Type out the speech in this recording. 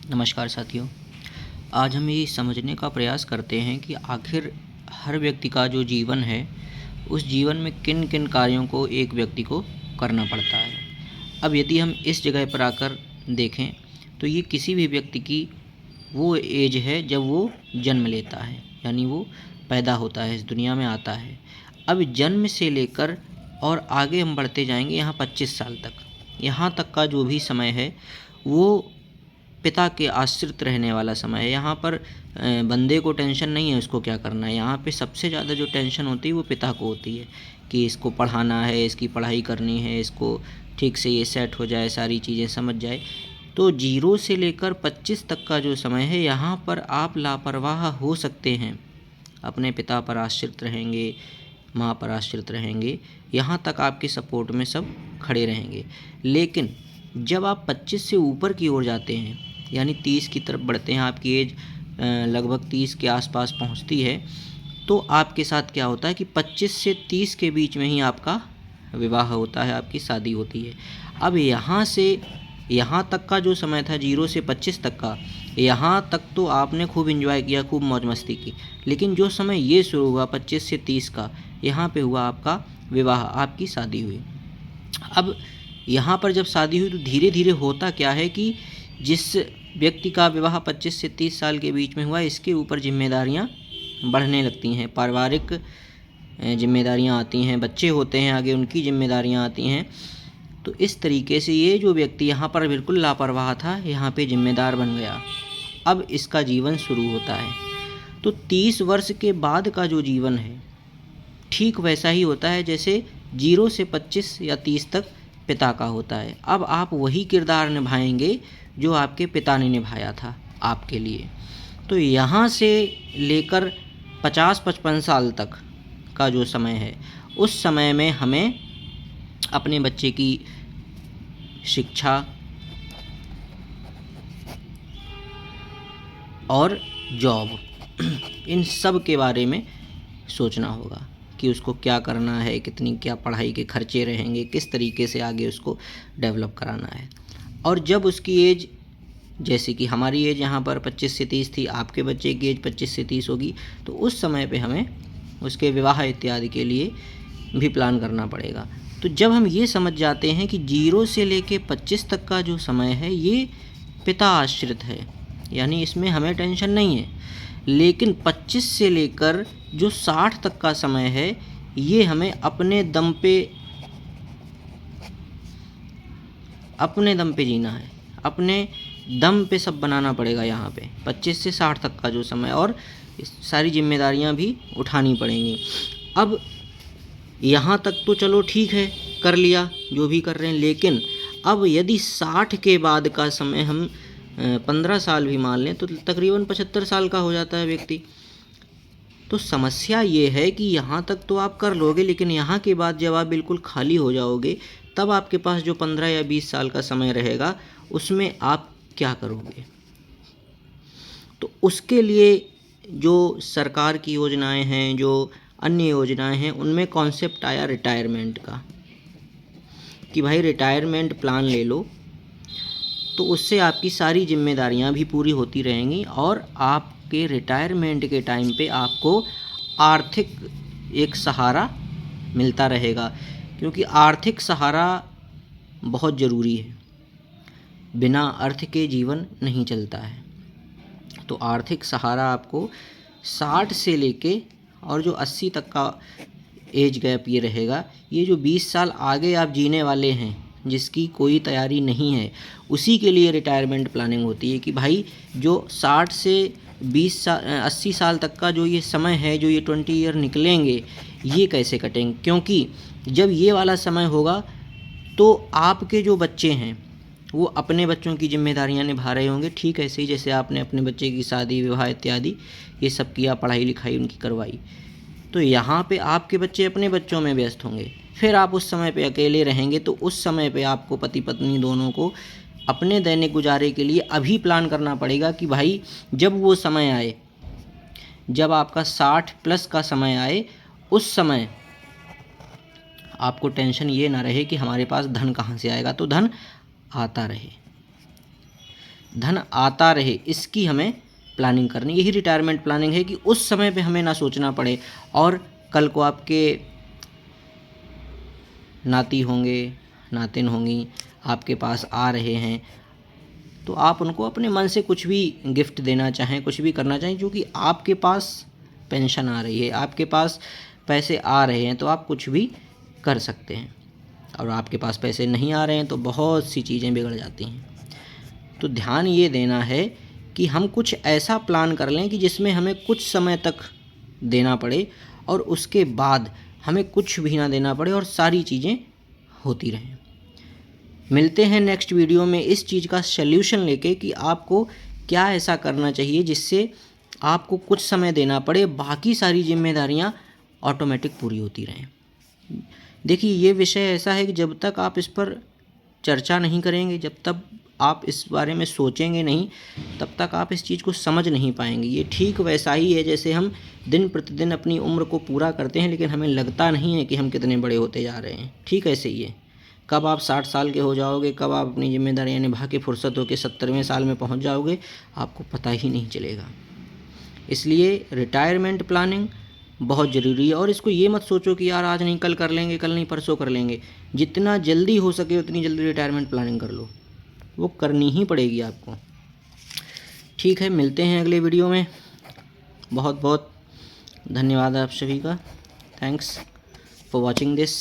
नमस्कार साथियों। आज हम ये समझने का प्रयास करते हैं कि आखिर हर व्यक्ति का जो जीवन है, उस जीवन में किन किन कार्यों को एक व्यक्ति को करना पड़ता है। अब यदि हम इस जगह पर आकर देखें तो ये किसी भी व्यक्ति की वो एज है जब वो जन्म लेता है, यानी वो पैदा होता है, इस दुनिया में आता है। अब जन्म से लेकर और आगे हम बढ़ते जाएंगे यहाँ 25 साल तक। यहाँ तक का जो भी समय है वो पिता के आश्रित रहने वाला समय है। यहाँ पर बंदे को टेंशन नहीं है उसको क्या करना है। यहाँ पे सबसे ज़्यादा जो टेंशन होती है वो पिता को होती है कि इसको पढ़ाना है, इसकी पढ़ाई करनी है, इसको ठीक से ये सेट हो जाए, सारी चीज़ें समझ जाए। तो 0 से लेकर 25 तक का जो समय है, यहाँ पर आप लापरवाह हो सकते हैं। अपने पिता पर आश्रित रहेंगे, माँ पर आश्रित रहेंगे, यहाँ तक आपके सपोर्ट में सब खड़े रहेंगे। लेकिन जब आप 25 से ऊपर की ओर जाते हैं, यानी 30 की तरफ बढ़ते हैं, आपकी एज लगभग 30 के आसपास पहुंचती है, तो आपके साथ क्या होता है कि 25 से 30 के बीच में ही आपका विवाह होता है, आपकी शादी होती है। अब यहाँ से यहाँ तक का जो समय था 0 से 25 तक का, यहाँ तक तो आपने खूब एंजॉय किया, खूब मौज मस्ती की। लेकिन जो समय ये शुरू हुआ 25 से 30 का, यहाँ पे हुआ आपका विवाह, आपकी शादी हुई। अब यहाँ पर जब शादी हुई तो धीरे धीरे होता क्या है कि जिस व्यक्ति का विवाह 25 से 30 साल के बीच में हुआ, इसके ऊपर जिम्मेदारियाँ बढ़ने लगती हैं, पारिवारिक जिम्मेदारियाँ आती हैं, बच्चे होते हैं आगे, उनकी जिम्मेदारियाँ आती हैं। तो इस तरीके से ये जो व्यक्ति यहाँ पर बिल्कुल लापरवाह था, यहाँ पे जिम्मेदार बन गया। अब इसका जीवन शुरू होता है। तो 30 वर्ष के बाद का जो जीवन है ठीक वैसा ही होता है जैसे 0 से 25 या 30 तक पिता का होता है। अब आप वही किरदार निभाएंगे जो आपके पिता ने निभाया था आपके लिए। तो यहाँ से लेकर 50-55 साल तक का जो समय है, उस समय में हमें अपने बच्चे की शिक्षा और जॉब इन सब के बारे में सोचना होगा कि उसको क्या करना है, कितनी क्या पढ़ाई के खर्चे रहेंगे, किस तरीके से आगे उसको डेवलप कराना है। और जब उसकी एज, जैसे कि हमारी एज यहाँ पर 25 से 30 थी, आपके बच्चे की एज 25 से 30 होगी, तो उस समय पे हमें उसके विवाह इत्यादि के लिए भी प्लान करना पड़ेगा। तो जब हम ये समझ जाते हैं कि 0 से लेके 25 तक का जो समय है ये पिता आश्रित है, यानी इसमें हमें टेंशन नहीं है। लेकिन 25 से लेकर जो 60 तक का समय है, ये हमें अपने दम पे जीना है, अपने दम पे सब बनाना पड़ेगा। यहाँ पे 25 से 60 तक का जो समय, और सारी जिम्मेदारियाँ भी उठानी पड़ेंगी। अब यहाँ तक तो चलो ठीक है, कर लिया जो भी कर रहे हैं। लेकिन अब यदि 60 के बाद का समय हम 15 साल भी मान लें तो तकरीबन 75 साल का हो जाता है व्यक्ति। तो समस्या ये है कि यहाँ तक तो आप कर लोगे, लेकिन यहाँ के बाद जब आप बिल्कुल खाली हो जाओगे, तब आपके पास जो 15 या 20 साल का समय रहेगा, उसमें आप क्या करोगे। तो उसके लिए जो सरकार की योजनाएं हैं, जो अन्य योजनाएं हैं, उनमें कॉन्सेप्ट आया रिटायरमेंट का कि भाई रिटायरमेंट प्लान ले लो, तो उससे आपकी सारी जिम्मेदारियां भी पूरी होती रहेंगी और आपके रिटायरमेंट के टाइम पे आपको आर्थिक एक सहारा मिलता रहेगा। क्योंकि आर्थिक सहारा बहुत ज़रूरी है, बिना अर्थ के जीवन नहीं चलता है। तो आर्थिक सहारा आपको 60 से लेके और जो 80 तक का एज गैप ये रहेगा, ये जो 20 साल आगे आप जीने वाले हैं, जिसकी कोई तैयारी नहीं है, उसी के लिए रिटायरमेंट प्लानिंग होती है कि भाई जो 60 से 80 साल तक का जो ये समय है, जो ये 20 ईयर निकलेंगे, ये कैसे कटेंगे। क्योंकि जब ये वाला समय होगा तो आपके जो बच्चे हैं वो अपने बच्चों की जिम्मेदारियां निभा रहे होंगे, ठीक ऐसे ही जैसे आपने अपने बच्चे की शादी, विवाह इत्यादि ये सब किया, पढ़ाई लिखाई उनकी करवाई। तो यहाँ पे आपके बच्चे अपने बच्चों में व्यस्त होंगे, फिर आप उस समय पे अकेले रहेंगे। तो उस समय पे आपको पति पत्नी दोनों को अपने दैनिक गुजारे के लिए अभी प्लान करना पड़ेगा कि भाई जब वो समय आए, जब आपका 60 प्लस का समय आए, उस समय आपको टेंशन ये ना रहे कि हमारे पास धन कहाँ से आएगा, तो धन आता रहे। धन आता रहे, इसकी हमें प्लानिंग करनी। यही रिटायरमेंट प्लानिंग है कि उस समय पे हमें ना सोचना पड़े और कल को आपके नाती होंगे, नातिन होंगी, आपके पास आ रहे हैं, तो आप उनको अपने मन से कुछ भी गिफ्ट देना चाहें, कुछ भी करना चाहें, जो कि आपके पास पेंशन आ रही है, आपके पास पैसे आ रहे हैं, तो आप कुछ भी कर सकते हैं। और आपके पास पैसे नहीं आ रहे हैं तो बहुत सी चीज़ें बिगड़ जाती हैं। तो ध्यान ये देना है कि हम कुछ ऐसा प्लान कर लें कि जिसमें हमें कुछ समय तक देना पड़े और उसके बाद हमें कुछ भी ना देना पड़े और सारी चीज़ें होती रहें। मिलते हैं नेक्स्ट वीडियो में इस चीज़ का सल्यूशन लेके कि आपको क्या ऐसा करना चाहिए जिससे आपको कुछ समय देना पड़े, बाकी सारी जिम्मेदारियां ऑटोमेटिक पूरी होती रहें। देखिए, ये विषय ऐसा है कि जब तक आप इस पर चर्चा नहीं करेंगे, जब तक आप इस बारे में सोचेंगे नहीं, तब तक आप इस चीज़ को समझ नहीं पाएंगे। ये ठीक वैसा ही है जैसे हम दिन प्रतिदिन अपनी उम्र को पूरा करते हैं लेकिन हमें लगता नहीं है कि हम कितने बड़े होते जा रहे हैं। ठीक ऐसे ही है, कब आप 60 साल के हो जाओगे, कब आप अपनी जिम्मेदारियां निभा के फुर्सत होकर 70वें साल में पहुंच जाओगे, आपको पता ही नहीं चलेगा। इसलिए रिटायरमेंट प्लानिंग बहुत ज़रूरी है। और इसको ये मत सोचो कि यार आज नहीं कल कर लेंगे, कल नहीं परसों कर लेंगे। जितना जल्दी हो सके उतनी जल्दी रिटायरमेंट प्लानिंग कर लो, वो करनी ही पड़ेगी आपको। ठीक है, मिलते हैं अगले वीडियो में। बहुत बहुत धन्यवाद आप सभी का। Thanks for watching this.